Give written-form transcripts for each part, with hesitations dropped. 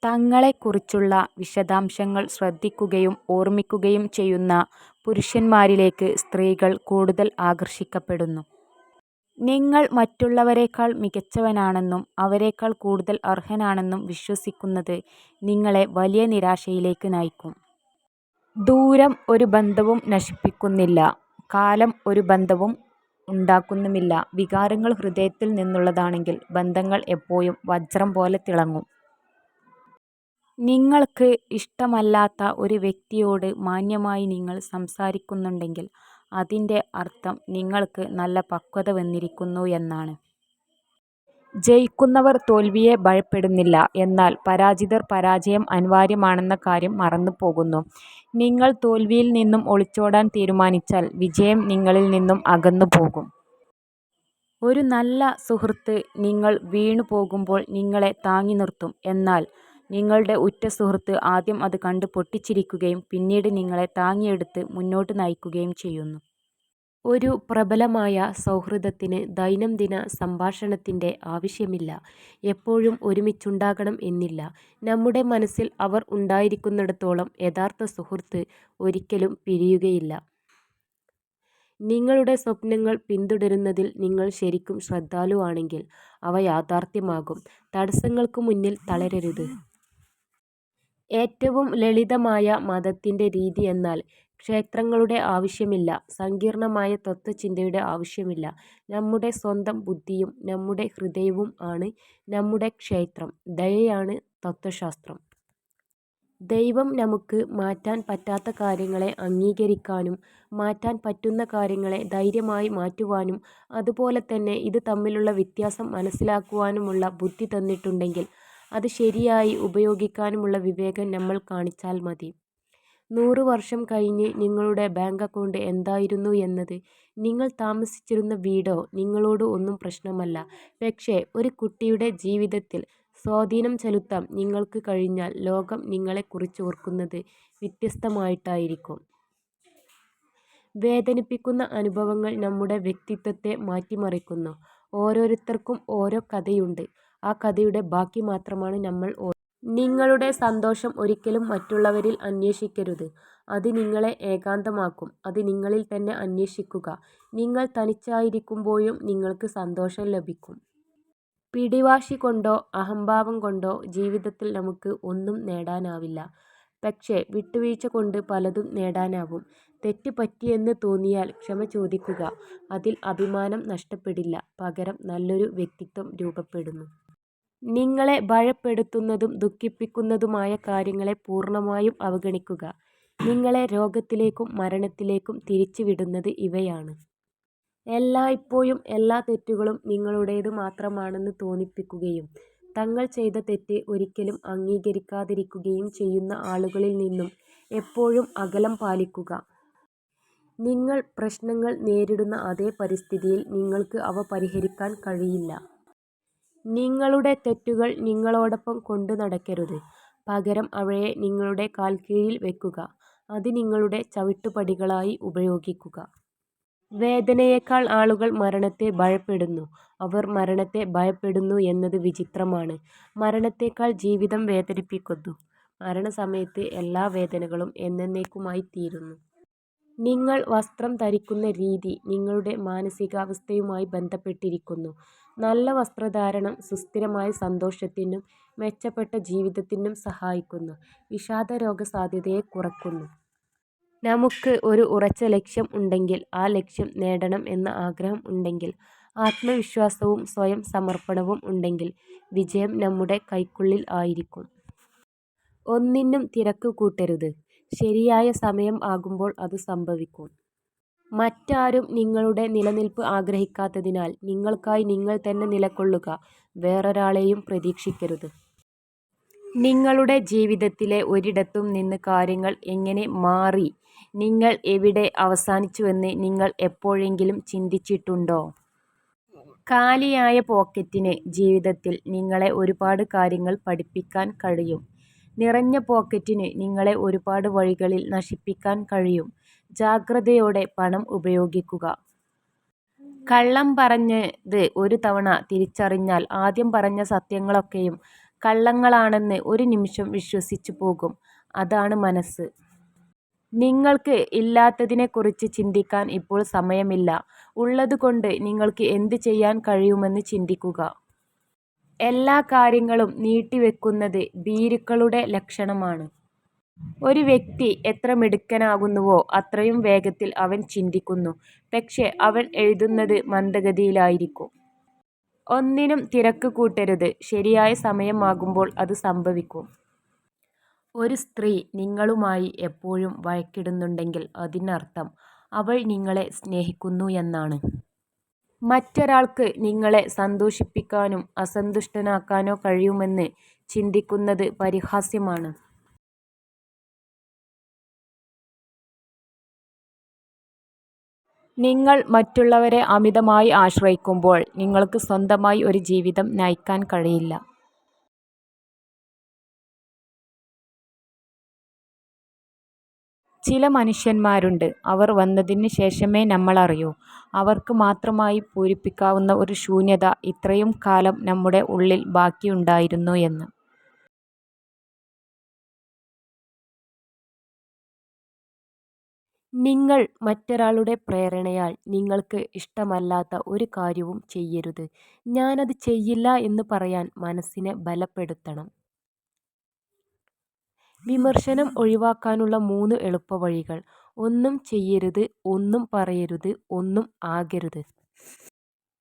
തങ്ങളെക്കുറിച്ചുള്ള വിശദാംശങ്ങൾ ശ്രദ്ധിക്കുകയും ഓർമ്മിക്കുകയും ചെയ്യുന്ന പുരുഷന്മാരിലേക്ക് സ്ത്രീകൾ കൂടുതൽ ആകർഷിക്കപ്പെടുന്നു. നിങ്ങൾ മറ്റുള്ളവരേക്കാൾ മികച്ചവനാണെന്നും അവരേക്കാൾ കൂടുതൽ അർഹനാണെന്നും വിശ്വസിക്കുന്നത് നിങ്ങളെ വലിയ നിരാശയിലേക്ക് നയിക്കും. ദൂരം ഒരു ബന്ധവും നശിപ്പിക്കുന്നില്ല. കാലം ഒരു ബന്ധവും ഉണ്ടാക്കുന്നുമില്ല. വികാരങ്ങൾ ഹൃദയത്തിൽ നിന്നുള്ളതാണെങ്കിൽ ബന്ധങ്ങൾ എപ്പോഴും വജ്രം പോലെ തിളങ്ങും. നിങ്ങൾക്ക് ഇഷ്ടമല്ലാത്ത ഒരു വ്യക്തിയോട് മാന്യമായി നിങ്ങൾ സംസാരിക്കുന്നുണ്ടെങ്കിൽ അതിൻ്റെ അർത്ഥം നിങ്ങൾക്ക് നല്ല പക്വത വന്നിരിക്കുന്നു എന്നാണ്. ജയിക്കുന്നവർ തോൽവിയെ ഭയപ്പെടുന്നില്ല. എന്നാൽ പരാജിതർ പരാജയം അനിവാര്യമാണെന്ന കാര്യം മറന്നുപോകുന്നു. നിങ്ങൾ തോൽവിയിൽ നിന്നും ഒളിച്ചോടാൻ തീരുമാനിച്ചാൽ വിജയം നിങ്ങളിൽ നിന്നും അകന്നുപോകും. ഒരു നല്ല സുഹൃത്ത് നിങ്ങൾ വീണുപോകുമ്പോൾ നിങ്ങളെ താങ്ങി നിർത്തും. എന്നാൽ നിങ്ങളുടെ ഉറ്റ സുഹൃത്ത് ആദ്യം അത് കണ്ട് പൊട്ടിച്ചിരിക്കുകയും പിന്നീട് നിങ്ങളെ താങ്ങിയെടുത്ത് മുന്നോട്ട് നയിക്കുകയും ചെയ്യുന്നു. ഒരു പ്രബലമായ സൗഹൃദത്തിന് ദൈനംദിന സംഭാഷണത്തിൻ്റെ ആവശ്യമില്ല. എപ്പോഴും ഒരുമിച്ചുണ്ടാകണം എന്നില്ല. നമ്മുടെ മനസ്സിൽ അവർ ഉണ്ടായിരിക്കുന്നിടത്തോളം യഥാർത്ഥ സുഹൃത്ത് ഒരിക്കലും പിരിയുകയില്ല. നിങ്ങളുടെ സ്വപ്നങ്ങൾ പിന്തുടരുന്നതിൽ നിങ്ങൾ ശരിക്കും ശ്രദ്ധാലുവാണെങ്കിൽ അവ യാഥാർത്ഥ്യമാകും. തടസ്സങ്ങൾക്ക് മുന്നിൽ തളരരുത്. ഏറ്റവും ലളിതമായ മതത്തിൻ്റെ രീതി എന്നാൽ ക്ഷേത്രങ്ങളുടെ ആവശ്യമില്ല. സങ്കീർണമായ തത്വചിന്തയുടെ ആവശ്യമില്ല. നമ്മുടെ സ്വന്തം ബുദ്ധിയും നമ്മുടെ ഹൃദയവും ആണ് നമ്മുടെ ക്ഷേത്രം. ദയയാണ് തത്വശാസ്ത്രം. ദൈവം നമുക്ക് മാറ്റാൻ പറ്റാത്ത കാര്യങ്ങളെ അംഗീകരിക്കാനും മാറ്റാൻ പറ്റുന്ന കാര്യങ്ങളെ ധൈര്യമായി മാറ്റുവാനും അതുപോലെ തന്നെ ഇത് തമ്മിലുള്ള വ്യത്യാസം മനസ്സിലാക്കുവാനുമുള്ള ബുദ്ധി തന്നിട്ടുണ്ടെങ്കിൽ അത് ശരിയായി ഉപയോഗിക്കാനുമുള്ള വിവേകം നമ്മൾ കാണിച്ചാൽ മതി. 100 വർഷം കഴിഞ്ഞ് നിങ്ങളുടെ ബാങ്ക് അക്കൗണ്ട് എന്തായിരുന്നു എന്നത് നിങ്ങൾ താമസിച്ചിരുന്ന വീടോ നിങ്ങളോട് ഒന്നും പ്രശ്നമല്ല. പക്ഷേ ഒരു കുട്ടിയുടെ ജീവിതത്തിൽ സ്വാധീനം ചെലുത്താൻ നിങ്ങൾക്ക് കഴിഞ്ഞാൽ ലോകം നിങ്ങളെക്കുറിച്ച് ഓർക്കുന്നത് വ്യത്യസ്തമായിട്ടായിരിക്കും. വേദനിപ്പിക്കുന്ന അനുഭവങ്ങൾ നമ്മുടെ വ്യക്തിത്വത്തെ മാറ്റിമറിക്കുന്നു. ഓരോരുത്തർക്കും ഓരോ കഥയുണ്ട്. ആ കഥയുടെ ബാക്കി മാത്രമാണ് നമ്മൾ നിങ്ങളുടെ സന്തോഷം ഒരിക്കലും മറ്റുള്ളവരിൽ അന്വേഷിക്കരുത്. അത് നിങ്ങളെ ഏകാന്തമാക്കും. അത് നിങ്ങളിൽ തന്നെ അന്വേഷിക്കുക. നിങ്ങൾ തനിച്ചായിരിക്കുമ്പോഴും നിങ്ങൾക്ക് സന്തോഷം ലഭിക്കും. പിടിവാശി കൊണ്ടോ അഹംഭാവം കൊണ്ടോ ജീവിതത്തിൽ നമുക്ക് ഒന്നും നേടാനാവില്ല. പക്ഷേ വിട്ടുവീഴ്ച കൊണ്ട് പലതും നേടാനാവും. തെറ്റ് പറ്റിയെന്ന് തോന്നിയാൽ ക്ഷമ ചോദിക്കുക. അതിൽ അഭിമാനം നഷ്ടപ്പെടില്ല. പകരം നല്ലൊരു വ്യക്തിത്വം രൂപപ്പെടുന്നു. നിങ്ങളെ ഭയപ്പെടുത്തുന്നതും ദുഃഖിപ്പിക്കുന്നതുമായ കാര്യങ്ങളെ പൂർണ്ണമായും അവഗണിക്കുക. നിങ്ങളെ രോഗത്തിലേക്കും മരണത്തിലേക്കും തിരിച്ചുവിടുന്നത് ഇവയാണ്. എല്ലായ്പ്പോഴും എല്ലാ തെറ്റുകളും നിങ്ങളുടേത് മാത്രമാണെന്ന് തോന്നിപ്പിക്കുകയും തങ്ങൾ ചെയ്ത തെറ്റ് ഒരിക്കലും അംഗീകരിക്കാതിരിക്കുകയും ചെയ്യുന്ന ആളുകളിൽ നിന്നും എപ്പോഴും അകലം പാലിക്കുക. നിങ്ങൾ പ്രശ്നങ്ങൾ നേരിടുന്ന അതേ പരിസ്ഥിതിയിൽ നിങ്ങൾക്ക് അവ പരിഹരിക്കാൻ കഴിയില്ല. നിങ്ങളുടെ തെറ്റുകൾ നിങ്ങളോടൊപ്പം കൊണ്ടു നടക്കരുത്. പകരം അവയെ നിങ്ങളുടെ കാൽക്കീഴിൽ വെക്കുക. അത് നിങ്ങളുടെ ചവിട്ടുപടികളായി ഉപയോഗിക്കുക. വേദനയേക്കാൾ ആളുകൾ മരണത്തെ ഭയപ്പെടുന്നു. അവർ മരണത്തെ ഭയപ്പെടുന്നു എന്നത് വിചിത്രമാണ്. മരണത്തേക്കാൾ ജീവിതം വേദനിപ്പിക്കുന്നു. മരണസമയത്ത് എല്ലാ വേദനകളും എന്നേക്കുമായി തീരുന്നു. നിങ്ങൾ വസ്ത്രം ധരിക്കുന്ന രീതി നിങ്ങളുടെ മാനസികാവസ്ഥയുമായി ബന്ധപ്പെട്ടിരിക്കുന്നു. നല്ല വസ്ത്രധാരണം സുസ്ഥിരമായ സന്തോഷത്തിനും മെച്ചപ്പെട്ട ജീവിതത്തിനും സഹായിക്കുന്നു. വിഷാദരോഗസാധ്യതയെ കുറയ്ക്കുന്നു. നമുക്ക് ഒരു ഉറച്ച ലക്ഷ്യം ഉണ്ടെങ്കിൽ, ആ ലക്ഷ്യം നേടണം എന്ന ആഗ്രഹം ഉണ്ടെങ്കിൽ, ആത്മവിശ്വാസവും സ്വയം സമർപ്പണവും ഉണ്ടെങ്കിൽ വിജയം നമ്മുടെ കൈക്കുള്ളിൽ ആയിരിക്കും. ഒന്നിനും തിരക്ക് കൂട്ടരുത്. ശരിയായ സമയം ആകുമ്പോൾ അത് സംഭവിക്കും. മറ്റാരും നിങ്ങളുടെ നിലനിൽപ്പ് ആഗ്രഹിക്കാത്തതിനാൽ നിങ്ങൾക്കായി നിങ്ങൾ തന്നെ നിലകൊള്ളുക. വേറൊരാളെയും പ്രതീക്ഷിക്കരുത്. നിങ്ങളുടെ ജീവിതത്തിലെ ഒരിടത്തും നിന്ന് കാര്യങ്ങൾ എങ്ങനെ മാറി, നിങ്ങൾ എവിടെ അവസാനിച്ചുവെന്ന് നിങ്ങൾ എപ്പോഴെങ്കിലും ചിന്തിച്ചിട്ടുണ്ടോ? കാലിയായ പോക്കറ്റിന് ജീവിതത്തിൽ നിങ്ങളെ ഒരുപാട് കാര്യങ്ങൾ പഠിപ്പിക്കാൻ കഴിയും. നിറഞ്ഞ പോക്കറ്റിന് നിങ്ങളെ ഒരുപാട് വഴികളിൽ നശിപ്പിക്കാൻ കഴിയും. ജാഗ്രതയോടെ പണം ഉപയോഗിക്കുക. കള്ളം പറഞ്ഞത് ഒരു തവണ തിരിച്ചറിഞ്ഞാൽ ആദ്യം പറഞ്ഞ സത്യങ്ങളൊക്കെയും കള്ളങ്ങളാണെന്ന് ഒരു നിമിഷം വിശ്വസിച്ചു പോകും. അതാണ് മനസ്സ്. നിങ്ങൾക്ക് ഇല്ലാത്തതിനെക്കുറിച്ച് ചിന്തിക്കാൻ ഇപ്പോൾ സമയമില്ല. ഉള്ളതുകൊണ്ട് നിങ്ങൾക്ക് എന്ത് ചെയ്യാൻ കഴിയുമെന്ന് ചിന്തിക്കുക. എല്ലാ കാര്യങ്ങളും നീട്ടിവെക്കുന്നത് ഭീരുക്കളുടെ ലക്ഷണമാണ്. ഒരു വ്യക്തി എത്ര മിടുക്കനാകുന്നുവോ അത്രയും വേഗത്തിൽ അവൻ ചിന്തിക്കുന്നു. പക്ഷേ അവൻ എഴുതുന്നത് മന്ദഗതിയിലായിരിക്കും. ഒന്നിനും തിരക്ക് കൂട്ടരുത്. ശരിയായ സമയമാകുമ്പോൾ അത് സംഭവിക്കും. ഒരു സ്ത്രീ നിങ്ങളുമായി എപ്പോഴും വഴക്കിടുന്നുണ്ടെങ്കിൽ അതിനർത്ഥം അവൾ നിങ്ങളെ സ്നേഹിക്കുന്നു എന്നാണ്. മറ്റൊരാൾക്ക് നിങ്ങളെ സന്തോഷിപ്പിക്കാനോ അസന്തുഷ്ടനാക്കാനോ കഴിയുമെന്ന് ചിന്തിക്കുന്നത് പരിഹാസ്യമാണ്. നിങ്ങൾ മറ്റുള്ളവരെ അമിതമായി ആശ്രയിക്കുമ്പോൾ നിങ്ങൾക്ക് സ്വന്തമായി ഒരു ജീവിതം നയിക്കാൻ കഴിയില്ല. ചില മനുഷ്യന്മാരുണ്ട്, അവർ വന്നതിന് ശേഷമേ നമ്മൾ അറിയൂ. അവർക്ക് മാത്രമായി പൂരിപ്പിക്കാവുന്ന ഒരു ശൂന്യത ഇത്രയും കാലം നമ്മുടെ ഉള്ളിൽ ബാക്കിയുണ്ടായിരുന്നു എന്ന്. നിങ്ങൾ മറ്റൊരാളുടെ പ്രേരണയാൽ നിങ്ങൾക്ക് ഇഷ്ടമല്ലാത്ത ഒരു കാര്യവും ചെയ്യരുത്. ഞാനത് ചെയ്യില്ല എന്ന് പറയാൻ മനസ്സിനെ ബലപ്പെടുത്തണം. വിമർശനം ഒഴിവാക്കാനുള്ള 3 എളുപ്പവഴികൾ. ഒന്നും ചെയ്യരുത്, ഒന്നും പറയരുത്, ഒന്നും ആകരുത്.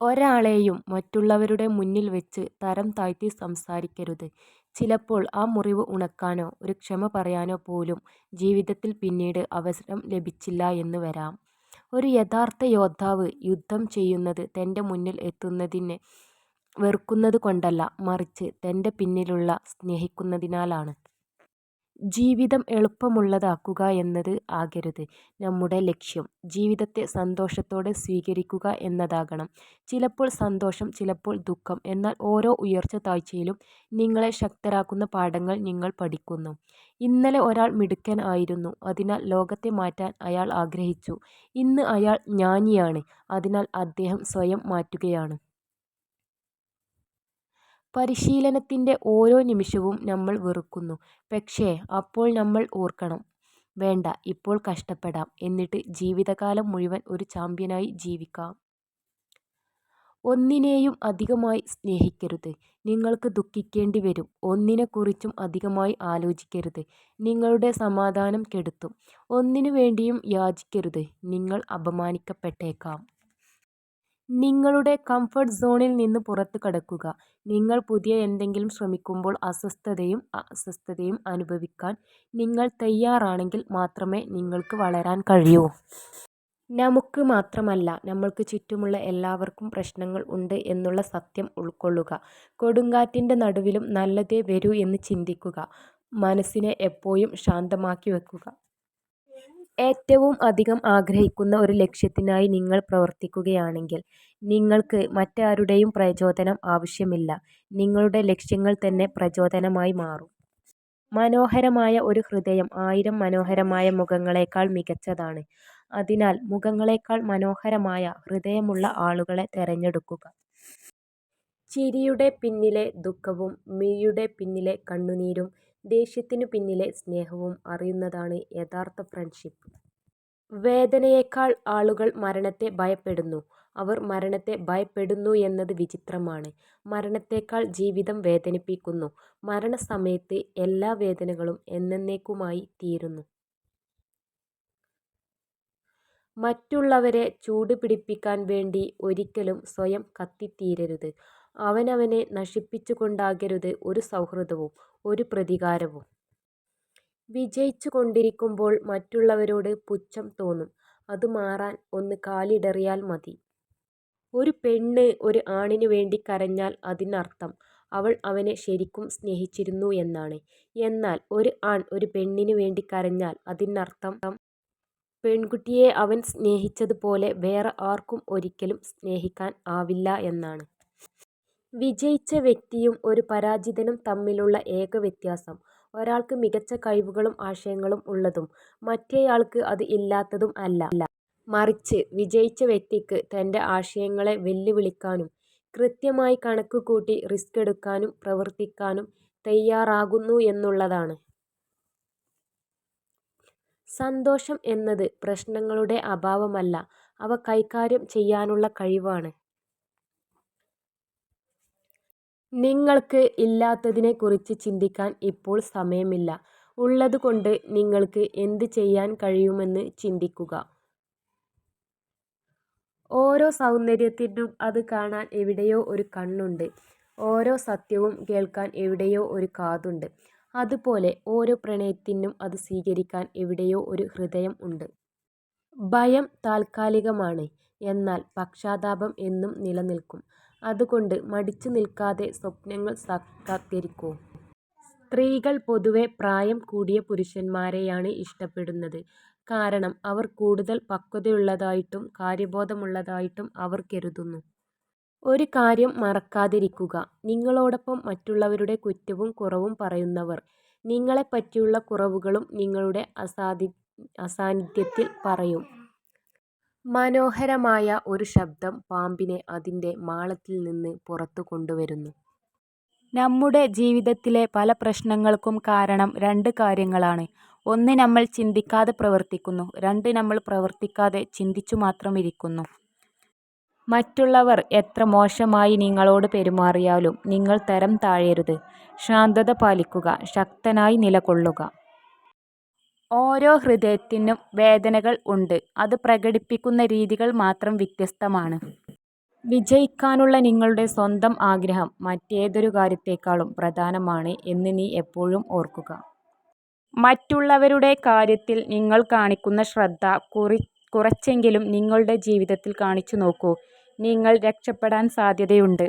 ഒരാളെയും മറ്റുള്ളവരുടെ മുന്നിൽ വെച്ച് തരം താഴ്ത്തി സംസാരിക്കരുത്. ചിലപ്പോൾ ആ മുറിവ് ഉണക്കാനോ ഒരു ക്ഷമ പറയാനോ പോലും ജീവിതത്തിൽ പിന്നീട് അവസരം ലഭിച്ചില്ല എന്ന് വരാം. ഒരു യഥാർത്ഥ യോദ്ധാവ് യുദ്ധം ചെയ്യുന്നത് തൻ്റെ മുന്നിൽ എത്തുന്നതിനെ വെറുക്കുന്നത് കൊണ്ടല്ല, മറിച്ച് തൻ്റെ പിന്നിലുള്ള സ്നേഹിക്കുന്നതിനാലാണ്. ജീവിതം എളുപ്പമുള്ളതാക്കുക എന്നത് ആകരുത് നമ്മുടെ ലക്ഷ്യം. ജീവിതത്തെ സന്തോഷത്തോടെ സ്വീകരിക്കുക എന്നതാകണം. ചിലപ്പോൾ സന്തോഷം, ചിലപ്പോൾ ദുഃഖം. എന്നാൽ ഓരോ ഉയർച്ച താഴ്ചയിലും നിങ്ങളെ ശക്തരാക്കുന്ന പാഠങ്ങൾ നിങ്ങൾ പഠിക്കുന്നു. ഇന്നലെ ഒരാൾ മിടുക്കൻ ആയിരുന്നു, അതിനാൽ ലോകത്തെ മാറ്റാൻ അയാൾ ആഗ്രഹിച്ചു. ഇന്ന് അയാൾ ജ്ഞാനിയാണ്, അതിനാൽ അദ്ദേഹം സ്വയം മാറ്റുകയാണ്. പരിശീലനത്തിൻ്റെ ഓരോ നിമിഷവും നമ്മൾ വെറുക്കുന്നു. പക്ഷേ അപ്പോൾ നമ്മൾ ഓർക്കണം, വേണ്ട, ഇപ്പോൾ കഷ്ടപ്പെടാം, എന്നിട്ട് ജീവിതകാലം മുഴുവൻ ഒരു ചാമ്പ്യനായി ജീവിക്കാം. ഒന്നിനെയും അധികമായി സ്നേഹിക്കരുത്. നിങ്ങൾക്ക് ദുഃഖിക്കേണ്ടി വരും. ഒന്നിനെക്കുറിച്ചും അധികമായി ആലോചിക്കരുത്. നിങ്ങളുടെ സമാധാനം കെടുത്തും. ഒന്നിനു വേണ്ടിയും യാചിക്കരുത്. നിങ്ങൾ അപമാനിക്കപ്പെട്ടേക്കാം. നിങ്ങളുടെ കംഫർട്ട് സോണിൽ നിന്ന് പുറത്ത് കടക്കുക. നിങ്ങൾ പുതിയ എന്തെങ്കിലും ശ്രമിക്കുമ്പോൾ അസ്വസ്ഥതയും അനുഭവിക്കാൻ നിങ്ങൾ തയ്യാറാണെങ്കിൽ മാത്രമേ നിങ്ങൾക്ക് വളരാൻ കഴിയൂ. നമുക്ക് മാത്രമല്ല, നമ്മൾക്ക് ചുറ്റുമുള്ള എല്ലാവർക്കും പ്രശ്നങ്ങൾ ഉണ്ട് എന്നുള്ള സത്യം ഉൾക്കൊള്ളുക. കൊടുങ്കാറ്റിൻ്റെ നടുവിലും നല്ലതേ വരൂ എന്ന് ചിന്തിക്കുക. മനസ്സിനെ എപ്പോഴും ശാന്തമാക്കി വെക്കുക. ഏറ്റവും അധികം ആഗ്രഹിക്കുന്ന ഒരു ലക്ഷ്യത്തിനായി നിങ്ങൾ പ്രവർത്തിക്കുകയാണെങ്കിൽ നിങ്ങൾക്ക് മറ്റാരുടെയും പ്രചോദനം ആവശ്യമില്ല. നിങ്ങളുടെ ലക്ഷ്യങ്ങൾ തന്നെ പ്രചോദനമായി മാറും. മനോഹരമായ ഒരു ഹൃദയം 1000 മനോഹരമായ മുഖങ്ങളേക്കാൾ മികച്ചതാണ്. അതിനാൽ മുഖങ്ങളേക്കാൾ മനോഹരമായ ഹൃദയമുള്ള ആളുകളെ തിരഞ്ഞെടുക്കുക. ചിരിയുടെ പിന്നിലെ ദുഃഖവും മിഴിയുടെ പിന്നിലെ കണ്ണുനീരും ദേഷ്യത്തിനു പിന്നിലെ സ്നേഹവും അറിയുന്നതാണ് യഥാർത്ഥ ഫ്രണ്ട്ഷിപ്പ്. വേദനയേക്കാൾ ആളുകൾ മരണത്തെ ഭയപ്പെടുന്നു. അവർ മരണത്തെ ഭയപ്പെടുന്നു എന്നത് വിചിത്രമാണ്. മരണത്തേക്കാൾ ജീവിതം വേദനിപ്പിക്കുന്നു. മരണസമയത്ത് എല്ലാ വേദനകളും എന്നെന്നേക്കുമായി തീരുന്നു. മറ്റുള്ളവരെ ചൂടുപിടിപ്പിക്കാൻ വേണ്ടി ഒരിക്കലും സ്വയം കത്തിത്തീരരുത്. അവനവനെ നശിപ്പിച്ചുകൊണ്ടാകരുത് ഒരു സൗഹൃദവും ഒരു പ്രതികാരവും. വിജയിച്ചുകൊണ്ടിരിക്കുമ്പോൾ മറ്റുള്ളവരോട് പുച്ഛം തോന്നും. അത് മാറാൻ ഒന്ന് കാലിടറിയാൽ മതി. ഒരു പെണ്ണ് ഒരു ആണിനു വേണ്ടി കരഞ്ഞാൽ അതിനർത്ഥം അവൾ അവനെ ശരിക്കും സ്നേഹിച്ചിരുന്നു എന്നാണ്. എന്നാൽ ഒരു ആൺ ഒരു പെണ്ണിനു വേണ്ടി കരഞ്ഞാൽ അതിനർത്ഥം പെൺകുട്ടിയെ അവൻ സ്നേഹിച്ചതുപോലെ വേറെ ആർക്കും ഒരിക്കലും സ്നേഹിക്കാൻ ആവില്ല എന്നാണ്. വിജയിച്ച വ്യക്തിയും ഒരു പരാജിതനും തമ്മിലുള്ള ഏക വ്യത്യാസം ഒരാൾക്ക് മികച്ച കഴിവുകളും ആശയങ്ങളും ഉള്ളതും മറ്റേയാൾക്ക് അത് ഇല്ലാത്തതും അല്ല. മറിച്ച് വിജയിച്ച വ്യക്തിക്ക് തൻ്റെ ആശയങ്ങളെ വെല്ലുവിളിക്കാനും കൃത്യമായി കണക്കുകൂട്ടി റിസ്ക് എടുക്കാനും പ്രവർത്തിക്കാനും തയ്യാറാകുന്നു എന്നുള്ളതാണ്. സന്തോഷം എന്നത് പ്രശ്നങ്ങളുടെ അഭാവമല്ല, അവ കൈകാര്യം ചെയ്യാനുള്ള കഴിവാണ്. നിങ്ങൾക്ക് ഇല്ലാത്തതിനെക്കുറിച്ച് ചിന്തിക്കാൻ ഇപ്പോൾ സമയമില്ല. ഉള്ളതുകൊണ്ട് നിങ്ങൾക്ക് എന്ത് ചെയ്യാൻ കഴിയുമെന്ന് ചിന്തിക്കുക. ഓരോ സൗന്ദര്യത്തിനും അത് കാണാൻ എവിടെയോ ഒരു കണ്ണുണ്ട്. ഓരോ സത്യവും കേൾക്കാൻ എവിടെയോ ഒരു കാതുണ്ട്. അതുപോലെ ഓരോ പ്രണയത്തിനും അത് സ്വീകരിക്കാൻ എവിടെയോ ഒരു ഹൃദയം ഉണ്ട്. ഭയം താൽക്കാലികമാണ്, എന്നാൽ പക്ഷാതാപം എന്നും നിലനിൽക്കും. അതുകൊണ്ട് മടിച്ചു നിൽക്കാതെ സ്വപ്നങ്ങൾ സാക്ഷാത്കരിക്കൂ. സ്ത്രീകൾ പൊതുവെ പ്രായം കൂടിയ പുരുഷന്മാരെയാണ് ഇഷ്ടപ്പെടുന്നത്. കാരണം അവർ കൂടുതൽ പക്വതയുള്ളതായിട്ടും കാര്യബോധമുള്ളതായിട്ടും അവർ കരുതുന്നു. ഒരു കാര്യം മറക്കാതിരിക്കുക. നിങ്ങളോടൊപ്പം മറ്റുള്ളവരുടെ കുറ്റവും കുറവും പറയുന്നവർ നിങ്ങളെപ്പറ്റിയുള്ള കുറവുകളും നിങ്ങളുടെ അസാന്നിധ്യത്തിൽ പറയും. മനോഹരമായ ഒരു ശബ്ദം പാമ്പിനെ അതിൻ്റെ മാളത്തിൽ നിന്ന് പുറത്തു കൊണ്ടുവരുന്നു. നമ്മുടെ ജീവിതത്തിലെ പല പ്രശ്നങ്ങൾക്കും കാരണം രണ്ട് കാര്യങ്ങളാണ്. ഒന്ന്, നമ്മൾ ചിന്തിക്കാതെ പ്രവർത്തിക്കുന്നു. രണ്ട്, നമ്മൾ പ്രവർത്തിക്കാതെ ചിന്തിച്ചു മാത്രം ഇരിക്കുന്നു. മറ്റുള്ളവർ എത്ര മോശമായി നിങ്ങളോട് പെരുമാറിയാലും നിങ്ങൾ തരം താഴരുത്. ശാന്തത പാലിക്കുക. ശക്തനായി നിലകൊള്ളുക. ഓരോ ഹൃദയത്തിനും വേദനകൾ ഉണ്ട്. അത് പ്രകടിപ്പിക്കുന്ന രീതികൾ മാത്രം വ്യത്യസ്തമാണ്. വിജയിക്കാനുള്ള നിങ്ങളുടെ സ്വന്തം ആഗ്രഹം മറ്റേതൊരു കാര്യത്തേക്കാളും പ്രധാനമാണ് എന്ന് നീ എപ്പോഴും ഓർക്കുക. മറ്റുള്ളവരുടെ കാര്യത്തിൽ നിങ്ങൾ കാണിക്കുന്ന ശ്രദ്ധ കുറച്ചെങ്കിലും നിങ്ങളുടെ ജീവിതത്തിൽ കാണിച്ചു നോക്കൂ. നിങ്ങൾ രക്ഷപ്പെടാൻ സാധ്യതയുണ്ട്.